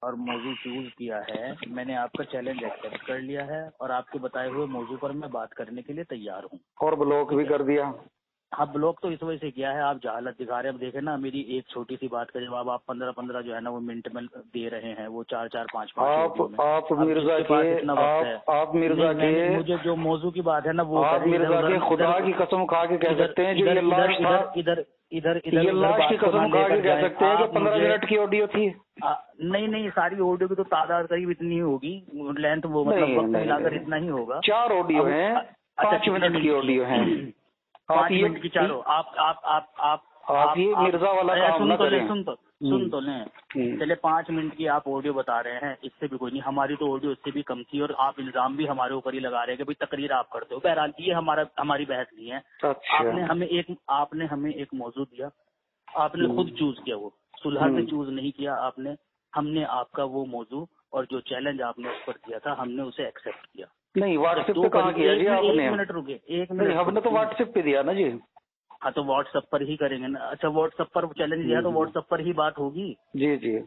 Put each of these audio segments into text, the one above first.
اور موضوع چوز کیا ہے، میں نے آپ کا چیلنج ایکسیپٹ کر لیا ہے اور آپ کے بتائے ہوئے موضوع پر میں بات کرنے کے لیے تیار ہوں. اور بلاک بھی کر دیا. ہاں بلاک تو اس وجہ سے کیا ہے، آپ جہالت دکھا رہے ہیں. اب دیکھیں نا، میری ایک چھوٹی سی بات کا جواب آپ 15 جو ہے نا وہ منٹ میں دے رہے ہیں، وہ 4 5 آپ مرزا کے مجھے جو موضوع کی بات ہے نا وہ آپ مرزا کے خدا کی قسم کھا کے کہہ سکتے ہیں جو یہ لاش تھا، یہ لاش کی قسم کھا کے کہہ سکتے ہیں کہ 15 منٹ کی آڈیو تھی. نہیں ساری آڈیو کی تو تعداد قریب اتنی ہی ہوگی، لینتھ وہ مطلب وقت ملا کر اتنا ہی ہوگا. 4 آڈیو ہیں، 5 منٹ کی آڈیو ہیں. 5 منٹ کی چاروں. آپ یہ مرزا والا کام نہ کریں. سن تو لیں. چلے 5 منٹ کی آپ آڈیو بتا رہے ہیں، اس سے بھی کوئی نہیں. ہماری تو آڈیو اس سے بھی کم تھی اور آپ الزام بھی ہمارے اوپر ہی لگا رہے ہیں کہ بھائی تقریر آپ کرتے ہو. بہرحال یہ ہماری بحث نہیں ہے. آپ نے ہمیں ایک موضوع دیا، آپ نے خود چوز کیا، وہ صلح سے چوز نہیں کیا آپ نے. ہم نے آپ کا وہ موضوع اور جو چیلنج آپ نے اس پر دیا تھا، ہم نے اسے ایکسیپٹ کیا. نہیں واٹس ایپ پہ کہاں کیا جی آپ نے؟ 1 منٹ رکے، 1 منٹ. ہم نے تو واٹس ایپ پہ دیا نا جی. ہاں تو واٹس ایپ پر ہی کریں گے نا. اچھا واٹس ایپ پر چیلنج دیا تو واٹس ایپ پر ہی بات ہوگی. جی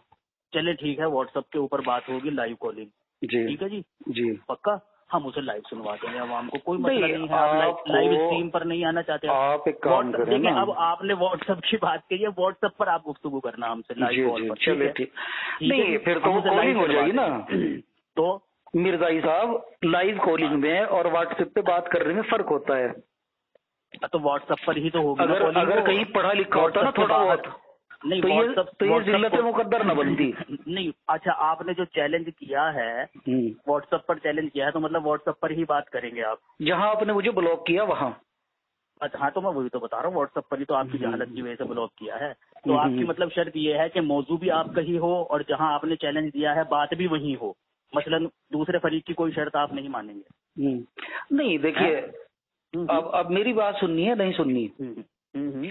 چلے ٹھیک ہے، واٹس ایپ کے اوپر بات ہوگی، لائیو کالنگ. ٹھیک ہے جی پکا. ہم اسے لائیو سنوا دیں گے عوام کو، کوئی مسئلہ نہیں ہے. آپ لائیو اسٹریم پر نہیں آنا چاہتے آپ ایک کام کریں نا. اب آپ نے واٹس ایپ کی بات کی ہے، واٹس ایپ پر آپ گفتگو کرنا ہم سے لائیو کال پر. چلے ٹھیک. نہیں پھر تو کالنگ ہو جائے گی نا. تو مرزائی صاحب لائیو کالنگ میں اور واٹس ایپ پہ بات کرنے میں فرق ہوتا ہے. تو واٹس ایپ پر ہی تو ہوگی. اگر کہیں پڑھا لکھا ہوتا نا تھوڑا بہت نہیں تو یہ ذلت مقدر نہ بنتی. نہیں اچھا، آپ نے جو چیلنج کیا ہے واٹس ایپ پر چیلنج کیا ہے، تو مطلب واٹس ایپ پر ہی بات کریں گے آپ. جہاں آپ نے مجھے بلاک کیا وہاں. اچھا ہاں تو میں وہی تو بتا رہا ہوں، واٹس ایپ پر ہی تو آپ کی جہالت کی وجہ سے بلاک کیا ہے. تو آپ کی مطلب شرط یہ ہے کہ موضوع بھی آپ کا ہی ہو اور جہاں آپ نے چیلنج دیا ہے بات بھی وہیں ہو. مثلاً دوسرے فریق کی کوئی شرط آپ نہیں مانیں گے. نہیں دیکھیے، اب میری بات سننی ہے نہیں سننی؟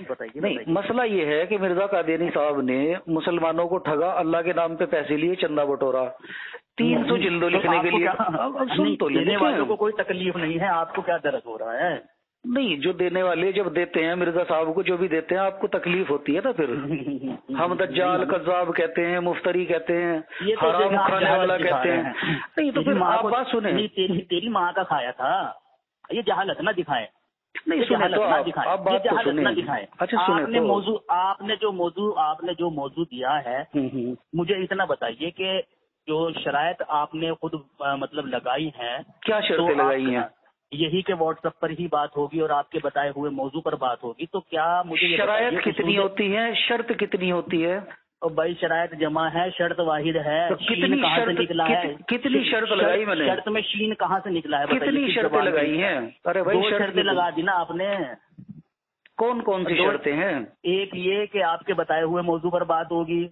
بتائیے. نہیں مسئلہ یہ ہے کہ مرزا قادیانی صاحب نے مسلمانوں کو ٹھگا، اللہ کے نام پہ پیسے لیے، چندہ بٹورا، 300 جلدوں لکھنے کے لیے. سن تو لینے والوں کو کوئی تکلیف نہیں ہے، آپ کو کیا درد ہو رہا ہے؟ نہیں جو دینے والے جب دیتے ہیں مرزا صاحب کو جو بھی دیتے ہیں آپ کو تکلیف ہوتی ہے نا. پھر ہم دجال کذاب کہتے ہیں، مفتری کہتے ہیں، حرام کھانے والا کہتے ہیں. نہیں تو پھر آپ بات سنیں. تیری ماں کا کھایا تھا، یہ جہالت نہ دکھائے. نہیں سنیں تو آپ بات تو سنیں. اچھا سنیں تو آپ نے جو موضوع دیا ہے، مجھے اتنا بتائیے کہ جو شرائط آپ نے خود مطلب لگائی ہیں، کیا شرطیں لگائی ہیں؟ یہی کہ واٹس ایپ پر ہی بات ہوگی اور آپ کے بتائے ہوئے موضوع پر بات ہوگی. تو کیا مجھے شرائط کتنی ہوتی ہے، شرط کتنی ہوتی ہے؟ بھائی شرائط جمع ہے، شرط واحد ہے. کتنی شرط لگائی میں نے؟ شرط میں شین کہاں سے نکلا ہے؟ کتنی شرطیں لگائی ہیں؟ ارے بھائی شرطیں لگا دی نا آپ نے. کون سی شرطیں ہیں؟ ایک یہ کہ آپ کے بتائے ہوئے موضوع پر بات ہوگی،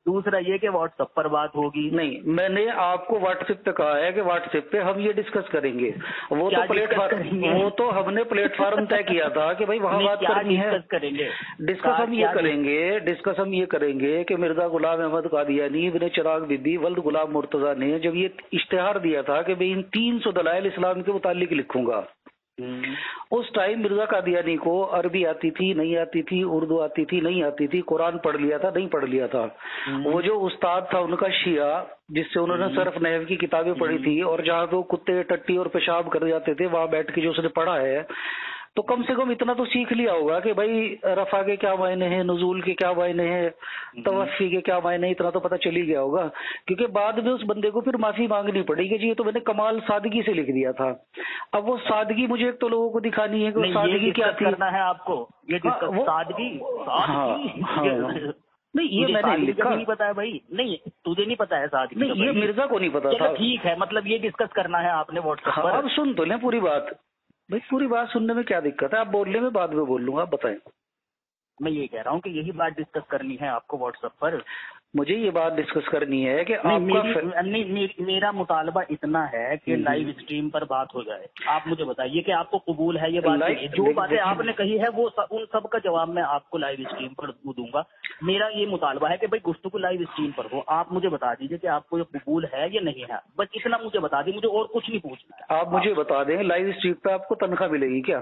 دوسرا یہ کہ واٹس ایپ پر بات ہوگی. نہیں میں نے آپ کو واٹس ایپ پہ کہا ہے کہ واٹس ایپ پہ ہم یہ ڈسکس کریں گے. وہ تو ہم نے پلیٹ فارم طے کیا تھا کہ بھائی وہاں بات کرنی ہے. ڈسکس ہم یہ کریں گے کہ مرزا غلام احمد قادیانی ابن چراغ بی بی ولد غلام مرتضیٰ نے جب یہ اشتہار دیا تھا کہ بھائی ان 300 دلائل اسلام کے متعلق لکھوں گا، اس ٹائم مرزا قادیانی کو عربی آتی تھی نہیں آتی تھی، اردو آتی تھی نہیں آتی تھی، قرآن پڑھ لیا تھا نہیں پڑھ لیا تھا. وہ جو استاد تھا ان کا شیعہ، جس سے انہوں نے صرف نحو کی کتابیں پڑھی تھی اور جہاں پہ وہ کتے ٹٹی اور پیشاب کر جاتے تھے وہاں بیٹھ کے جو اس نے پڑھا ہے، تو کم سے کم اتنا تو سیکھ لیا ہوگا کہ بھائی رفع کے کیا معنی ہیں، نزول کے کیا معنی ہیں، توفی کے کیا معنی ہیں. اتنا تو پتہ چل ہی گیا ہوگا، کیونکہ بعد میں اس بندے کو پھر معافی مانگنی پڑی کہ جی یہ تو میں نے کمال سادگی سے لکھ دیا تھا. اب وہ سادگی مجھے ایک تو لوگوں کو دکھانی ہے کہ سادگی کیا تھی. کرنا ہے آپ کو سادگی. نہیں یہ میں نے لکھا نہیں پتا ہے بھائی. نہیں تجھے نہیں پتا ہے سادگی؟ نہیں یہ مرزا کو نہیں پتا تھا. ٹھیک ہے، مطلب یہ ڈسکس کرنا ہے آپ نے واٹس ایپ پر. اب سن تو لیں پوری بات. بھائی پوری بات سننے میں کیا دقت ہے؟ آپ بولنے میں بعد میں بول لوں گا، آپ بتائیں. میں یہ کہہ رہا ہوں کہ یہی بات ڈسکس کرنی ہے آپ کو واٹس ایپ پر. مجھے یہ بات ڈسکس کرنی ہے کہ میرا مطالبہ اتنا ہے کہ لائیو اسٹریم پر بات ہو جائے. آپ مجھے بتائیے کہ آپ کو قبول ہے یہ بات؟ جو باتیں آپ نے کہی ہے وہ ان سب کا جواب میں آپ کو لائیو اسٹریم پر دوں گا. میرا یہ مطالبہ ہے کہ بھائی گفتگو لائیو اسٹریم پر ہو. آپ مجھے بتا دیجیے کہ آپ کو یہ قبول ہے یا نہیں ہے، بس اتنا مجھے بتا دیجیے، مجھے اور کچھ نہیں پوچھنا ہے. آپ مجھے بتا دیں لائیو اسٹریم پہ آپ کو تنخواہ ملے گی کیا؟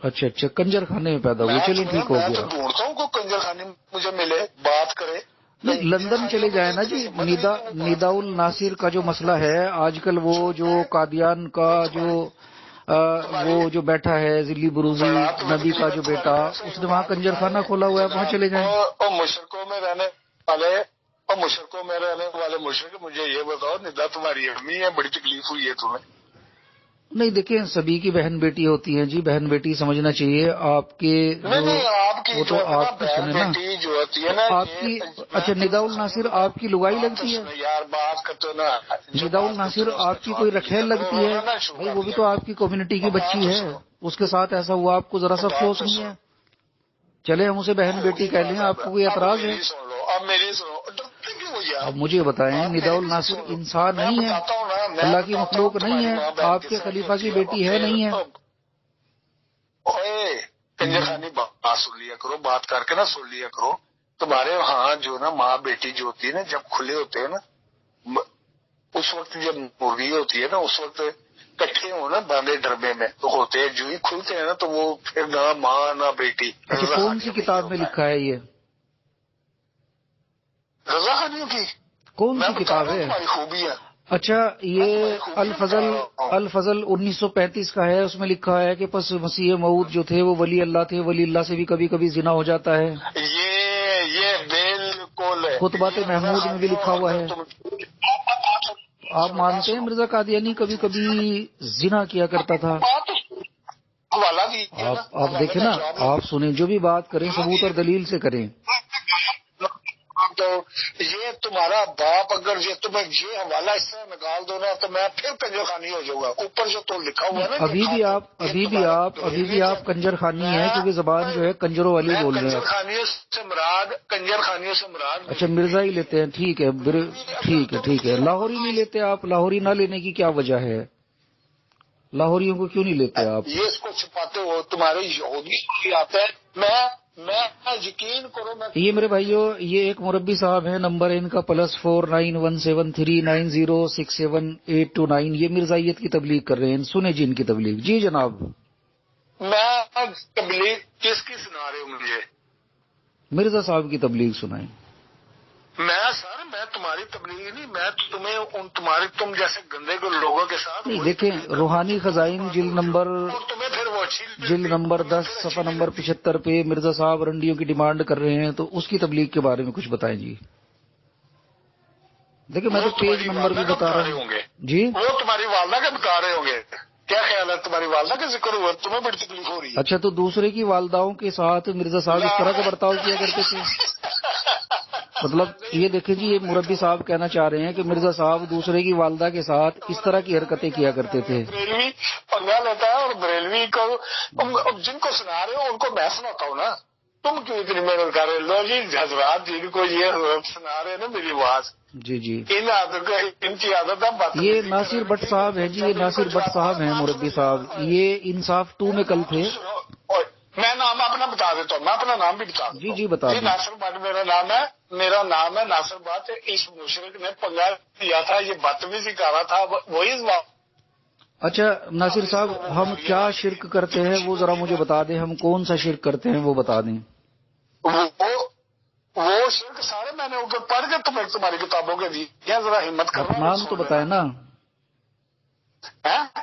اچھا کنجر خانے میں پیدا ہوئے. چلیے ٹھیک ہو گیا. میں ڈھونڈتا ہوں کوئی کنجر خانے مجھے ملے بات کرے. نہیں لندن چلے جائیں نا جی. ندا الناصر کا جو مسئلہ ہے آج کل، وہ جو قادیان کا جو بیٹھا ہے ذلی بروزی نبی کا جو بیٹا، اس نے وہاں کنجر خانہ کھولا ہوا ہے، وہاں چلے جائیں. اور مشرقوں میں رہنے والے مشرق، مجھے یہ بتاؤ ندا تمہاری امی ہے، بڑی تکلیف ہوئی ہے تمہیں؟ نہیں دیکھیں، سبھی کی بہن بیٹی ہوتی ہیں جی. بہن بیٹی سمجھنا چاہیے. آپ کے وہ تو آپ کی سنیں نا، جو ہوتی ہے نا آپ کی. اچھا ندا الناصر آپ کی لگائی لگتی ہے؟ یار بات کرتے نا. ندا الناصر آپ کی کوئی رکھیل لگتی ہے؟ بھائی وہ بھی تو آپ کی کمیونٹی کی بچی ہے. اس کے ساتھ ایسا ہوا آپ کو ذرا سا افسوس نہیں ہے؟ چلے ہم اسے بہن بیٹی کہہ لیں، آپ کو کوئی اعتراض ہے؟ اب میری سنو. اب مجھے بتائیں، ندا الناصر انسان نہیں ہے؟ اللہ کی مخلوق نہیں ہے؟ آپ کے خلیفہ کی بیٹی ہے نہیں ہے؟ کنجر خانی بات سن لیا کرو، بات کر کے نا سن لیا کرو. تمہارے وہاں جو نا ماں بیٹی جو ہوتی ہے نا، جب کھلے ہوتے ہیں نا، اس وقت جب مرغی ہوتی ہے نا، اس وقت کٹھے ہو نا باندھے ڈربے میں تو ہوتے ہیں، جو ہی کھلتے ہیں نا تو وہ پھر نہ ماں نہ بیٹی. اچھا کون سی کتاب میں لکھا ہے یہ؟ رضا خانیوں کی کون سی کتاب ہے؟ تمہاری خوبی ہے. اچھا یہ الفضل 1935 کا ہے. اس میں لکھا ہے کہ پس مسیح موعود جو تھے وہ ولی اللہ تھے، ولی اللہ سے بھی کبھی کبھی زنا ہو جاتا ہے. یہ بالکل خطبات محمود میں بھی لکھا ہوا ہے. آپ مانتے ہیں مرزا قادیانی کبھی کبھی زنا کیا کرتا تھا؟ آپ دیکھیں نا، آپ سنیں، جو بھی بات کریں ثبوت اور دلیل سے کریں. تو یہ تمہارا باپ اگر یہ تمہیں یہ حوالہ اس طرح نکال دو نا تو میں پھر کنجر خانی ہو جاؤں گا. اوپر جو تو لکھا ہوا نا، ابھی بھی آپ کنجر خانی ہیں، کیونکہ زبان جو ہے کنجروں والی بول رہے ہیں. کنجر خانیوں سے مراد اچھا مرزا ہی لیتے ہیں، ٹھیک ہے. لاہوری نہیں لیتے آپ؟ لاہوری نہ لینے کی کیا وجہ ہے؟ لاہوریوں کو کیوں نہیں لیتے آپ؟ یہ اس کو چھپاتے ہو، تمہارے یہودی آتا ہے. میں یقین کرو، یہ میرے بھائیوں، یہ ایک مربی صاحب ہیں، نمبر ان کا +491739067829. یہ مرزائیت کی تبلیغ کر رہے ہیں. سنیں جی ان کی تبلیغ. جی جناب. میں تبلیغ کس کی سنا رہے ہو مجھے؟ مرزا صاحب کی تبلیغ سنائیں. میں تمہاری تبلیغ نہیں، میں تم جیسے گندے کو لوگوں کے ساتھ نہیں. دیکھیں روحانی خزائن جلد نمبر 10 صفحہ نمبر 75 پہ مرزا صاحب رنڈیوں کی ڈیمانڈ کر رہے ہیں، تو اس کی تبلیغ کے بارے میں کچھ بتائیں جی. دیکھیں میں تو پیج نمبر بھی بتا رہا ہوں جی. وہ تمہاری والدہ کا بتا رہے ہوں گے. کیا خیال ہے؟ تمہاری والدہ کا ذکر ہوا، تمہیں بڑی تکلیف ہو رہی ہے. اچھا تو دوسرے کی والداؤں کے ساتھ مرزا صاحب اس طرح کا برتاؤ کیا کرتے تھے؟ مطلب یہ دیکھیں جی، یہ مربی صاحب کہنا چاہ رہے ہیں کہ مرزا صاحب دوسرے کی والدہ کے ساتھ اس طرح کی حرکتیں کیا کرتے تھے. بریلوی پنگا لیتا ہے، اور بریلوی کو جن کو سنا رہے ہو ان کو میں سناتا ہوں نا. تم کیوں اتنی محنت کر رہے ہو؟ لو جی حضرات جن کو یہ سنا رہے ہیں نا میری آواز، جی ان کی عادت ہے. یہ ناصر بٹ صاحب ہیں جی، یہ ناصر بٹ صاحب ہیں مربی صاحب. یہ انصاف 2 میں کل تھے. میں نام اپنا بتا دیتا ہوں، میں اپنا نام بھی بتا دیتا ہوں. جی بتا دیں. ناصر بٹ میرا نام ہے ناصر بٹ. اس مشرق نے پنگا لیا تھا، یہ بدتمیزی کر رہا تھا، وہی. اچھا ناصر صاحب، ہم کیا شرک کرتے ہیں وہ ذرا مجھے بتا دیں. ہم کون سا شرک کرتے ہیں وہ بتا دیں. وہ شرک سارے میں نے اوپر پڑھ کے تمہاری کتابوں کے دیے. ذرا ہمت کرو، نام تو بتائیں نا.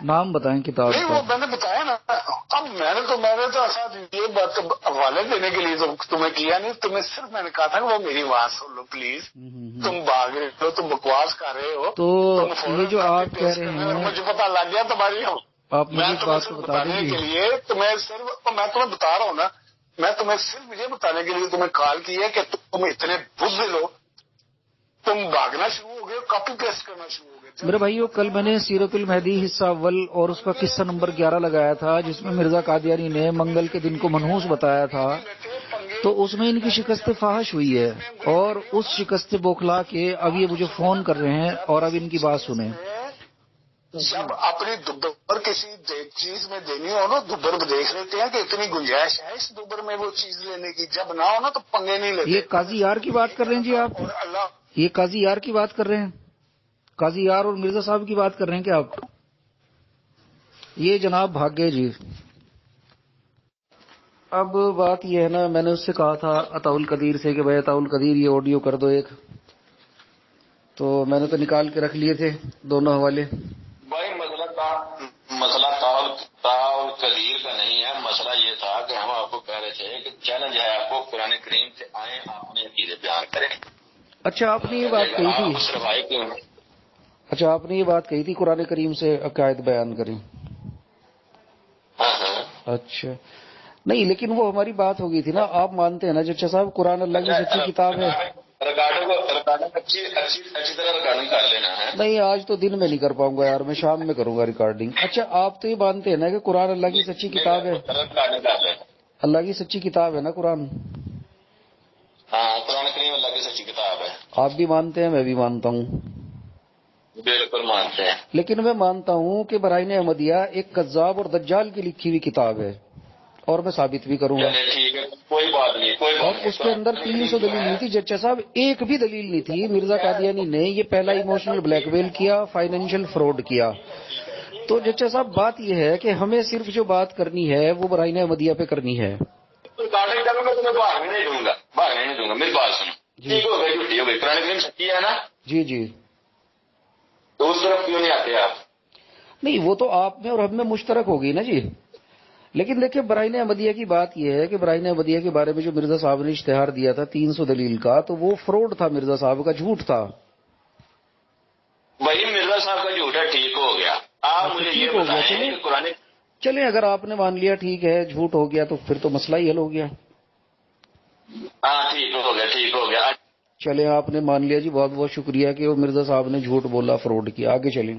نام بتائیں کتاب نہیں، وہ میں نے بتایا نا. اب میں نے تو ایسا یہ بات حوالے دینے کے لیے تمہیں کیا نہیں. تمہیں صرف میں نے کہا تھا کہ وہ میری آواز سن لو پلیز. تم بھاگ رہے ہو، تم بکواس کر رہے ہو. تو یہ جو آپ کہہ رہے ہیں، مجھے پتا لگ گیا تمہاری. آپ مجھے بات بتا دیں کے لیے تمہیں صرف میں تمہیں بتا رہا ہوں نا. میں تمہیں صرف یہ بتانے کے لیے تمہیں کال کی ہے کہ تم اتنے بزدل ہو، تم بھاگنا شروع ہو گئے، کاپی پیسٹ کرنا شروع ہو گئے. میرے بھائیو، کل میں نے سیرت المہدی حصہ اول اور اس کا قصہ نمبر 11 لگایا تھا، جس میں مرزا قادیانی نے منگل کے دن کو منحوس بتایا تھا. تو اس میں ان کی شکست فاحش ہوئی ہے، اور اس شکست بوکھلا کے اب یہ مجھے فون کر رہے ہیں. اور اب ان کی بات سنیں. جب اپنی دوبر کسی چیز میں دینی ہو نا، دوبر دیکھ لیتے ہیں کہ اتنی گنجائش ہے اس دوبر میں وہ چیز لینے کی. جب نہ ہو نا تو پنگے نہیں لیتے. یہ قاضی یار کی بات کر رہے ہیں جی آپ؟ یہ قاضی یار کی بات کر رہے ہیں؟ قاضی یار اور مرزا صاحب کی بات کر رہے ہیں کیا آپ؟ یہ جناب بھاگ گئے جی. اب بات یہ ہے نا، میں نے اس سے کہا تھا عطا القدیر سے کہ بھائی عطا القدیر یہ آڈیو کر دو ایک، تو میں نے تو نکال کے رکھ لیے تھے دونوں حوالے. بھائی مسئلہ تعاون قدیر کا نہیں ہے، مسئلہ یہ تھا کہ ہم آپ کو کہہ رہے تھے کہ چیلنج ہے آپ کو قرآن کریم سے آئیں، اپنے عقیدے بیان کریں. اچھا آپ نے یہ بات کہی تھی، اچھا آپ نے یہ بات کہی تھی قرآن کریم سے عقائد بیان کریں. اچھا نہیں، لیکن وہ ہماری بات ہو گئی تھی نا، آپ مانتے ہیں نا جچا صاحب قرآن اللہ کی سچی کتاب ہے. ریکارڈنگ اچھی طرح ریکارڈنگ کر لینا ہے. نہیں آج تو دن میں نہیں کر پاؤں گا یار، میں شام میں کروں گا ریکارڈنگ. اچھا آپ تو یہ مانتے ہیں نا کہ قرآن اللہ کی سچی کتاب ہے؟ اللہ کی سچی کتاب ہے نا قرآن؟ ہاں قرآن کریم اللہ کی سچی کتاب ہے. آپ بھی مانتے ہیں، میں بھی مانتا ہوں. بالکل مانتے ہیں. لیکن میں مانتا ہوں کہ براہین احمدیہ ایک کذاب اور دجال کی لکھی ہوئی کتاب ہے، اور میں ثابت بھی کروں گا. ٹھیک ہے کوئی بات نہیں، اور اس کے اندر 300 دلیل نہیں تھی جچا صاحب، ایک بھی دلیل نہیں تھی. مرزا قادیانی نے یہ پہلا ایموشنل بلیک میل کیا، فائنینشیل فراڈ کیا. تو جچا صاحب بات یہ ہے کہ ہمیں صرف جو بات کرنی ہے وہ براہین احمدیہ پہ کرنی ہے. باہر نہیں دوں گا میری بات سنو. ٹھیک ہو گئی، چھٹی ہو گئی، قرآن کریم سچی ہے نا؟ جی جی. تو اس طرف کیوں نہیں آتے آپ؟ نہیں وہ تو آپ میں اور ہم میں مشترک ہوگی نا جی. لیکن دیکھیں براہین احمدیہ کی بات یہ ہے کہ براہین احمدیہ کے بارے میں جو مرزا صاحب نے اشتہار دیا تھا 300 دلیل کا، تو وہ فراڈ تھا، مرزا صاحب کا جھوٹ تھا. وہی مرزا صاحب کا جھوٹ ہے، ٹھیک ہو گیا. آپ مجھے یہ بتائیں کہ قرآن، چلیں اگر آپ نے مان لیا ٹھیک ہے جھوٹ ہو گیا تو پھر تو مسئلہ ہی حل ہو گیا. ہاں ٹھیک ہو گیا. چلیں آپ نے مان لیا جی، بہت بہت شکریہ کہ وہ مرزا صاحب نے جھوٹ بولا، فراڈ کیا. آگے چلیں.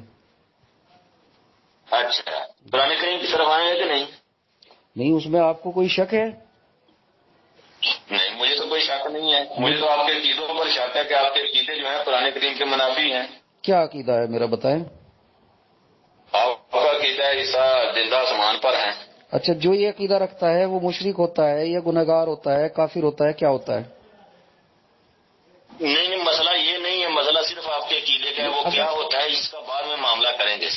اچھا قرآن کریم کی طرف آئے ہیں کہ نہیں؟ نہیں اس میں آپ کو کوئی شک ہے؟ نہیں مجھے تو کوئی شک نہیں ہے. مجھے تو آپ کے عقیدوں پر شک ہے کہ آپ کے عقیدے جو ہیں قرآن کریم کے منافی ہیں. کیا عقیدہ ہے میرا بتائیں؟ آپ کا عقیدہ عیسیٰ زندہ آسمان پر ہیں. اچھا جو یہ عقیدہ رکھتا ہے وہ مشرک ہوتا ہے یا گنہگار ہوتا ہے، کافر ہوتا ہے، کیا ہوتا ہے؟ نہیں مسئلہ یہ نہیں ہے، مسئلہ صرف آپ کے عقیدے کا ہے. وہ کیا ہوتا ہے اس کا بعد میں معاملہ کریں گے.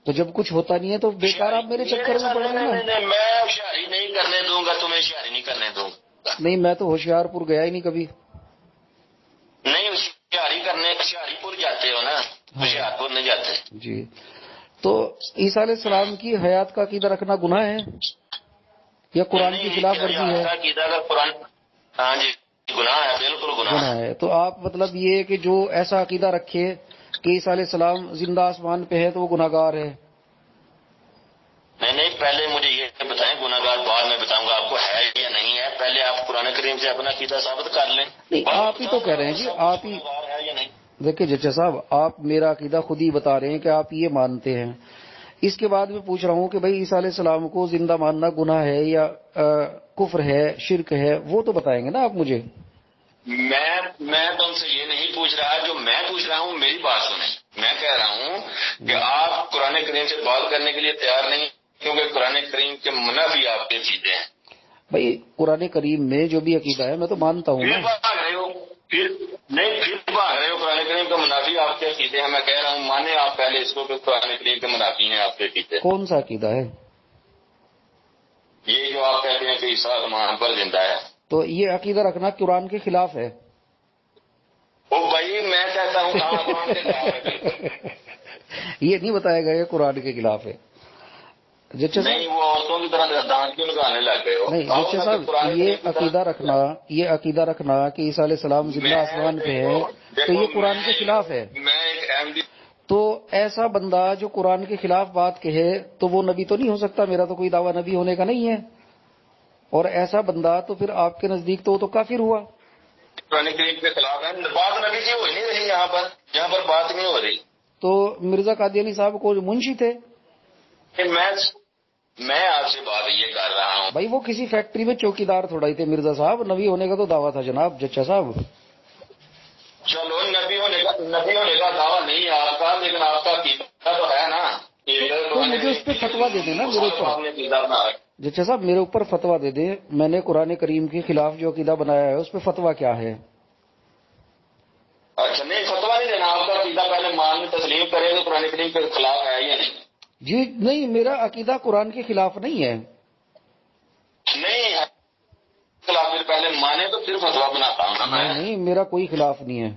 تو جب کچھ ہوتا نہیں ہے تو بیکار آپ میرے چکر میں پڑیں گے نا. میں ہوشیاری نہیں کرنے دوں گا، تمہیں ہوشیاری نہیں کرنے دوں گا. نہیں میں تو ہوشیار پور گیا ہی نہیں کبھی. نہیں ہوشیاری کرنے ہوشیاری پور جاتے ہو نا، ہوشیار پور نہیں جاتے. جی تو عیسیٰ علیہ السلام کی حیات کا عقیدہ رکھنا گناہ ہے یا قرآن کی خلاف ورزی ہے؟ ہاں جی گناہ ہے، بالکل گناہ ہے. تو آپ مطلب یہ کہ جو ایسا عقیدہ رکھے کہ عیسیٰ علیہ السلام زندہ آسمان پہ ہے تو وہ گناہ گار ہے؟ نہیں پہلے مجھے یہ بتائیں، گناہ گار بعد میں بتاؤں گا آپ کو ہے یا نہیں ہے. پہلے آپ قرآن کریم سے اپنا عقیدہ ثابت کر لیں. نہیں آپ ہی تو کہہ رہے ہیں جی، آپ ہی دیکھیں جچا صاحب، آپ میرا عقیدہ خود ہی بتا رہے ہیں کہ آپ یہ مانتے ہیں. اس کے بعد میں پوچھ رہا ہوں کہ بھائی عیسیٰ علیہ السلام کو زندہ ماننا گناہ ہے یا کفر ہے، شرک ہے، وہ تو بتائیں گے نا آپ مجھے. میں تم سے یہ نہیں پوچھ رہا، جو میں پوچھ رہا ہوں میری بات سنیں. میں کہہ رہا ہوں کہ آپ قرآن کریم سے بات کرنے کے لیے تیار نہیں، کیونکہ قرآن کریم کے منافی آپ کے عقیدے ہیں. بھائی قرآن کریم میں جو بھی عقیدہ ہے میں تو مانتا ہوں. پھر بھاگ رہے ہو قرآن کریم کے منافی آپ کے عقیدے ہیں. میں کہہ رہا ہوں مانے آپ پہلے اس کو کہ قرآن کریم کے منافی ہیں آپ کے عقیدے. کون سا عقیدہ ہے یہ جو آپ کہتے ہیں کہ عیسیٰ آسمان پر زندہ ہے؟ تو یہ عقیدہ رکھنا قرآن کے خلاف ہے. او بھائی میں کہتا ہوں قرآن کے خلاف ہے. یہ نہیں بتایا گیا کہ قرآن کے خلاف ہے. نہیں وہ عورتوں کی طرح دانت کیوں لگانے لگ گئے ہو؟ نہیں جچا صاحب یہ عقیدہ رکھنا کہ عیسیٰ علیہ السلام زندہ آسمان پہ ہے تو یہ قرآن کے خلاف ہے. میں ایک احمدی تو ایسا بندہ جو قرآن کے خلاف بات کہے تو وہ نبی تو نہیں ہو سکتا. میرا تو کوئی دعویٰ نبی ہونے کا نہیں ہے. اور ایسا بندہ تو پھر آپ کے نزدیک تو وہ تو کافر ہوا. قرآن کریم کے خلاف ہے، بات نبی کی ہو نہیں رہی یہاں پر بات نہیں ہو رہی. تو مرزا قادیانی صاحب کو منشی تھے. میں آپ سے بات یہ کر رہا ہوں بھائی وہ کسی فیکٹری میں چوکیدار تھوڑا ہی تھے مرزا صاحب. نبی ہونے کا تو دعویٰ تھا جناب جچا صاحب. چلو نبی ہونے کا دعویٰ نہیں ہے آپ کا، لیکن آپ کا عقیدہ تو ہے نا. تو مجھے اس پہ فتویٰ دے دیں نا میرے اوپر. جچا صاحب میرے اوپر فتویٰ دے دیں، میں نے قرآن کریم کے خلاف جو عقیدہ بنایا ہے اس پہ فتویٰ کیا ہے؟ اچھا نہیں فتویٰ نہیں دینا، آپ کا عقیدہ پہلے مان تسلیم کریں تو قرآن کریم کے خلاف ہے یا نہیں. جی نہیں میرا عقیدہ قرآن کے خلاف نہیں ہے. نہیں پہلے مانے تو پھر فتوا بناتا ہوں نا. نہیں میرا کوئی خلاف نہیں ہے.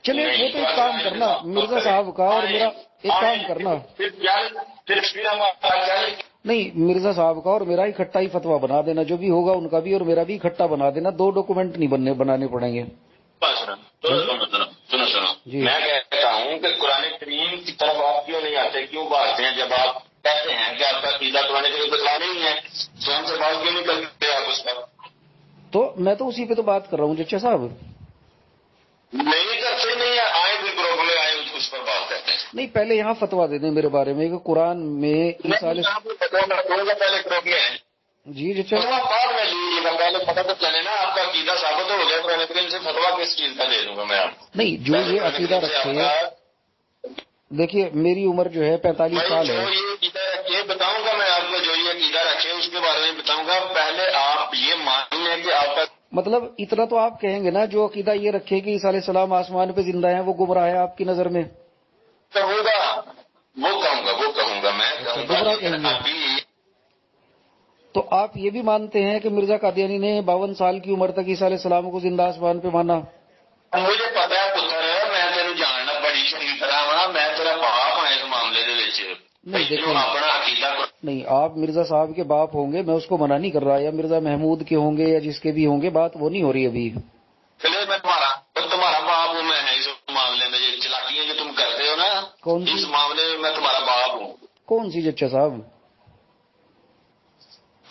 چلے وہ تو ایک کام کرنا مرزا صاحب کا اور میرا ایک کام کرنا نہیں مرزا صاحب کا اور میرا اکٹھا ہی فتوا بنا دینا, جو بھی ہوگا ان کا بھی اور میرا بھی اکٹھا بنا دینا, 2 ڈاکومنٹ نہیں بنانے پڑیں گے. سنو میں کہتا ہوں کہ قرآن کریم کی طرف آپ کیوں نہیں آتے, کیوں بھاگتے ہیں؟ جب آپ کہتے ہیں کہ آپ کا عقیدہ قرآن کریم کے خلاف نہیں ہے تو ہم سے بات کیوں نہیں کرتے آپ اس پر؟ تو میں تو اسی پہ تو بات کر رہا ہوں جچا صاحب. نہیں کرتے نہیں آئے بھی گروپ میں آئے اس پر بات کرتے ہیں. نہیں پہلے یہاں فتوا دے دیں میرے بارے میں کہ قرآن میں پہلے گروپ میں ہے جی جچا بعد میں لیجیے گا, پہلے پتہ تو چلے نا آپ کا عقیدہ ثابت ہو گیا قرآن کریم سے, فتوا کس چیز کا دے دوں گا میں آپ کو؟ نہیں جو یہ عقیدہ رکھے, دیکھیے میری عمر جو ہے 45 سال ہے. یہ بتاؤں گا میں آپ کو, جو یہ عقیدہ رکھے اس کے بارے میں بتاؤں گا. پہلے آپ یہ مان لیں کہ آپ کا مطلب اتنا تو آپ کہیں گے نا, جو عقیدہ یہ رکھے کہ عیسیٰ علیہ السلام آسمان پہ زندہ ہیں وہ گمراہ ہے آپ کی نظر میں؟ کہوں گا میں گمراہ کہیں گے. تو آپ یہ بھی مانتے ہیں کہ مرزا قادیانی نے 52 سال کی عمر تک عیسیٰ علیہ السلام کو زندہ آسمان پہ مانا؟ مجھے پتا ہے پتر, میں تیرے جاننا بڑی شریف رہا, میں تیرا باپ ہوں اس معاملے اپنا عقیدہ. نہیں آپ مرزا صاحب کے باپ ہوں گے, میں اس کو منع نہیں کر رہا, یا مرزا محمود کے ہوں گے یا جس کے بھی ہوں گے, بات وہ نہیں ہو رہی ابھی. چلے میں تمہارا باپ ہوں, میں اس معاملے میں یہ چلاکیاں جو تم کرتے ہو نا, اس معاملے میں تمہارا باپ ہوں. کون سی جچا صاحب؟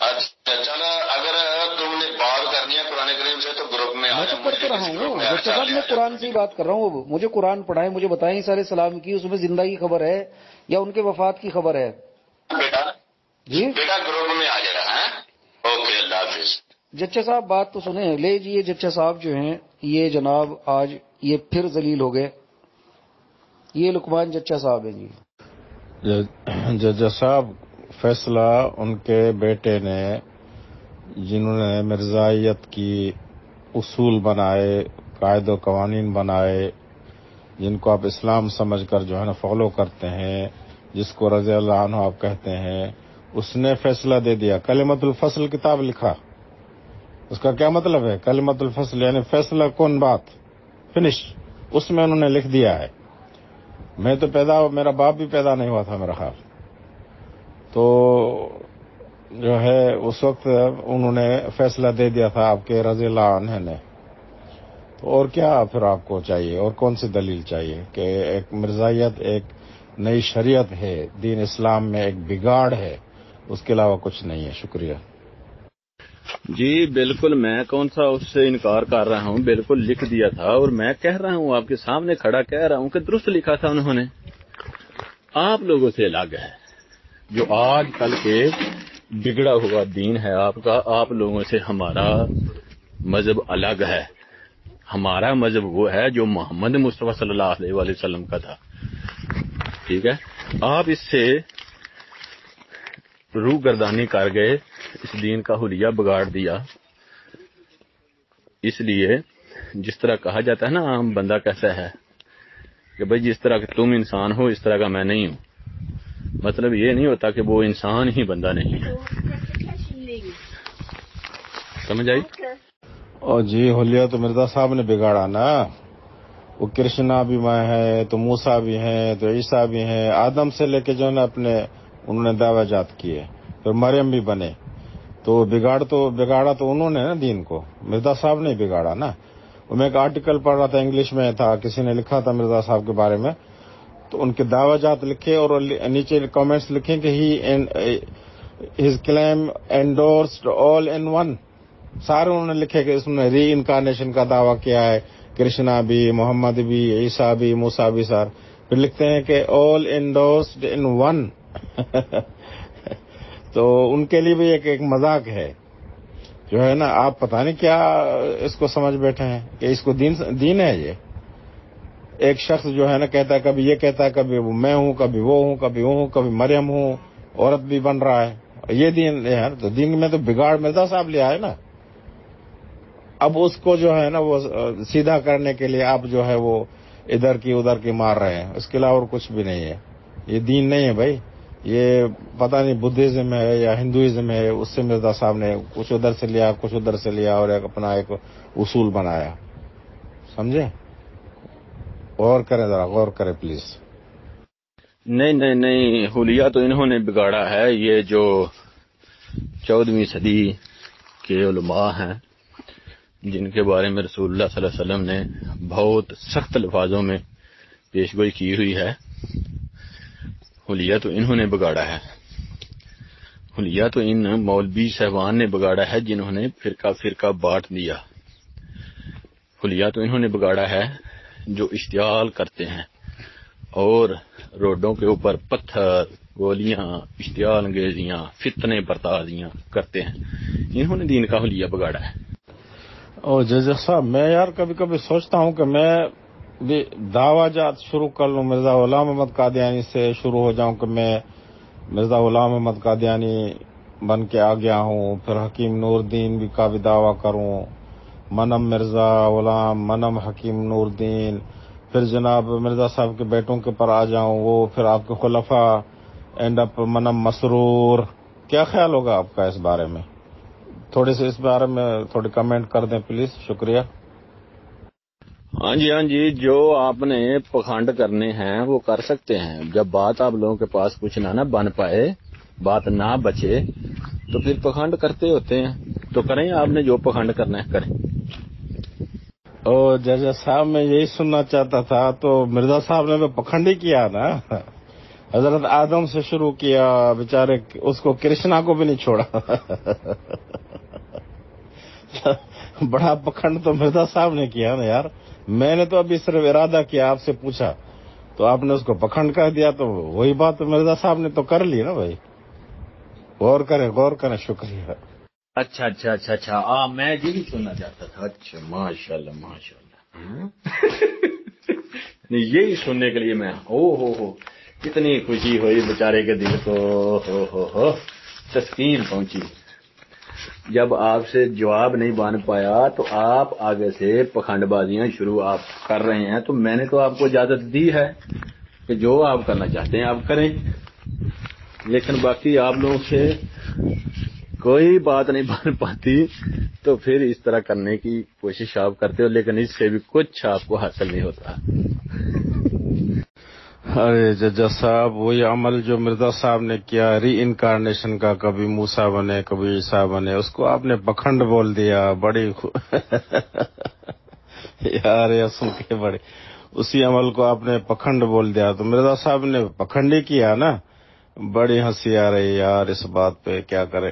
اچھا چلو اگر تم نے بات کرنی ہے قرآن کریم سے تو گروپ میں میں تو کرتے رہا ہوں جچا صاحب, میں قرآن سے ہی بات کر رہا ہوں. مجھے قرآن پڑھائیں, مجھے بتائیں عیسیٰ علیہ السلام کی اس میں زندہ کی خبر ہے یا ان کے وفات کی خبر ہے؟ بیٹا جی بیٹا گروپ میں آ جائے گا. اوکے اللہ حافظ. جچا صاحب بات تو سنیں لے جی. جچا صاحب جو ہیں یہ جناب آج یہ پھر ذلیل ہو گئے. یہ لقمان جچا صاحب ہیں جی. جچا صاحب فیصلہ ان کے بیٹے نے, جنہوں نے مرزائیت کی اصول بنائے, قاعدے و قوانین بنائے, جن کو آپ اسلام سمجھ کر جو ہے نا فالو کرتے ہیں, جس کو رضی اللہ عنہ آپ کہتے ہیں, اس نے فیصلہ دے دیا. کلمۃ الفصل کتاب لکھا, اس کا کیا مطلب ہے؟ کلمۃ الفصل یعنی فیصلہ کن بات, فنش. اس میں انہوں نے لکھ دیا ہے. میں تو میرا باپ بھی پیدا نہیں ہوا تھا میرا خیال. تو جو ہے اس وقت انہوں نے فیصلہ دے دیا تھا آپ کے رضی اللہ عنہ نے. تو اور کیا پھر آپ کو چاہیے, اور کون سی دلیل چاہیے کہ ایک مرزائیت ایک نئی شریعت ہے, دین اسلام میں ایک بگاڑ ہے, اس کے علاوہ کچھ نہیں ہے. شکریہ. جی بالکل, میں کون سا اس سے انکار کر رہا ہوں, بالکل لکھ دیا تھا. اور میں کہہ رہا ہوں آپ کے سامنے کھڑا کہہ رہا ہوں کہ درست لکھا تھا انہوں نے. آپ لوگوں سے الگ ہے جو آج کل کے بگڑا ہوا دین ہے آپ کا. آپ لوگوں سے ہمارا مذہب الگ ہے. ہمارا مذہب وہ ہے جو محمد مصطفیٰ صلی اللہ علیہ وآلہ وسلم کا تھا. ٹھیک ہے, آپ اس سے روح گردانی کر گئے, اس دین کا حلیہ بگاڑ دیا. اس لیے جس طرح کہا جاتا ہے نا عام بندہ کیسا ہے کہ بھئی جس طرح کہ تم انسان ہو اس طرح کا میں نہیں ہوں, مطلب یہ نہیں ہوتا کہ وہ انسان ہی بندہ نہیں ہے. سمجھ آئی؟ اور جی حلیہ تو مرزا صاحب نے بگاڑا نا. وہ کرشنا بھی میں ہے, تو موسیٰ بھی ہیں, تو عیسیٰ بھی ہیں. آدم سے لے کے جو ہے اپنے انہوں نے دعویٰ جات کیے, پھر مریم بھی بنے. تو بگاڑا تو انہوں نے نا دین کو, مرزا صاحب نے بگاڑا نا. میں ایک آرٹیکل پڑھ رہا تھا, انگلش میں تھا, کسی نے لکھا تھا مرزا صاحب کے بارے میں, تو ان کے دعویٰ جات لکھے اور نیچے کامنٹس لکھیں کہ his claim endorsed all in one. سارے انہوں نے لکھے کہ اس میں ری انکارنیشن کا دعویٰ کیا ہے, کرشنا بھی, محمد بھی, عیسیٰ بھی, موسیٰ بھی. سر پھر لکھتے ہیں کہ all endorsed in one. تو ان کے لیے بھی ایک مذاق ہے جو ہے نا. آپ پتہ نہیں کیا اس کو سمجھ بیٹھے ہیں کہ اس کو دین ہے. یہ ایک شخص جو ہے نا کہتا ہے, کبھی یہ کہتا ہے, کبھی میں ہوں, کبھی وہ ہوں, کبھی ہوں, کبھی مریم ہوں, عورت بھی بن رہا ہے. یہ دین ہے. تو دین میں تو بگاڑ مرزا صاحب لیا ہے نا. اب اس کو جو ہے نا وہ سیدھا کرنے کے لیے آپ جو ہے وہ ادھر کی ادھر کی مار رہے ہیں, اس کے علاوہ اور کچھ بھی نہیں ہے. یہ دین نہیں ہے بھائی. یہ پتہ نہیں بدھزم ہے یا ہندوازم ہے، اس سے مرزا صاحب نے کچھ ادھر سے لیا کچھ ادھر سے لیا اور ایک اپنا ایک اصول بنایا. سمجھے؟ غور کریں، ذرا غور کریں پلیز. نہیں، حلیہ تو انہوں نے بگاڑا ہے. یہ جو 14ویں صدی کے علماء ہیں جن کے بارے میں رسول اللہ صلی اللہ علیہ وسلم نے بہت سخت الفاظوں میں پیشگوئی کی ہوئی ہے، حلیہ تو انہوں نے بگاڑا ہے. حلیہ تو ان مولوی صاحبان نے بگاڑا ہے جنہوں نے فرقہ بانٹ دیا. حلیہ تو انہوں نے بگاڑا ہے جو اشتعال کرتے ہیں اور روڈوں کے اوپر پتھر، گولیاں، اشتعال انگیزیاں، فتنے برتازیاں کرتے ہیں. انہوں نے دین کا حلیہ بگاڑا ہے. او جج صاحب، میں یار کبھی کبھی سوچتا ہوں کہ میں بھی دعویٰ جات شروع کر لوں، مرزا غلام احمد قادیانی سے شروع ہو جاؤں کہ میں مرزا غلام احمد قادیانی بن کے آ گیا ہوں، پھر حکیم نور الدین بھی کا بھی دعویٰ کروں، منم مرزا غلام، منم حکیم نور الدین، پھر جناب مرزا صاحب کے بیٹوں کے پر آ جاؤں، وہ پھر آپ کے خلفاء، اینڈ اپ منم مسرور. کیا خیال ہوگا آپ کا اس بارے میں؟ تھوڑے سے اس بارے میں تھوڑی کمنٹ کر دیں پلیز. شکریہ. ہاں جی، جو آپ نے پکھنڈ کرنے ہیں وہ کر سکتے ہیں. جب بات آپ لوگوں کے پاس کچھ نہ بن پائے، بات نہ بچے، تو پھر پکھنڈ کرتے ہوتے ہیں. تو کریں، آپ نے جو پکھنڈ کرنا ہے کریں. او جج صاحب، میں یہی سننا چاہتا تھا، تو مرزا صاحب نے تو پکھنڈ ہی کیا نا. حضرت آدم سے شروع کیا، بیچارے اس کو کرشنا کو بھی نہیں چھوڑا. بڑا پکھنڈ تو مرزا صاحب نے کیا نا یار. میں نے تو ابھی صرف ارادہ کیا، آپ سے پوچھا تو آپ نے اس کو پکھنڈ کہہ دیا، تو وہی بات مرزا صاحب نے تو کر لی نا بھائی. غور کریں. شکریہ. اچھا، میں یہی سننا چاہتا تھا. اچھا، ماشاءاللہ. یہی سننے کے لیے میں ہو کتنی خوشی ہوئی بیچارے کے دل کو، ہو تسکین پہنچی. جب آپ سے جواب نہیں بن پایا تو آپ آگے سے پکھنڈ بازیاں شروع آپ کر رہے ہیں. تو میں نے تو آپ کو اجازت دی ہے کہ جو آپ کرنا چاہتے ہیں آپ کریں، لیکن باقی آپ لوگوں سے کوئی بات نہیں بن پاتی تو پھر اس طرح کرنے کی کوشش آپ کرتے ہو، لیکن اس سے بھی کچھ آپ کو حاصل نہیں ہوتا. ارے ججا صاحب، وہی عمل جو مرزا صاحب نے کیا ری انکارنیشن کا، کبھی موسیٰ بنے کبھی عیسیٰ بنے، اس کو آپ نے پکھنڈ بول دیا. بڑی یار یہ سن کے بڑی، اسی عمل کو آپ نے پکھنڈ بول دیا. تو مرزا صاحب نے پکھنڈ ہی کیا نا. بڑی ہنسی آ رہی یار اس بات پہ، کیا کرے.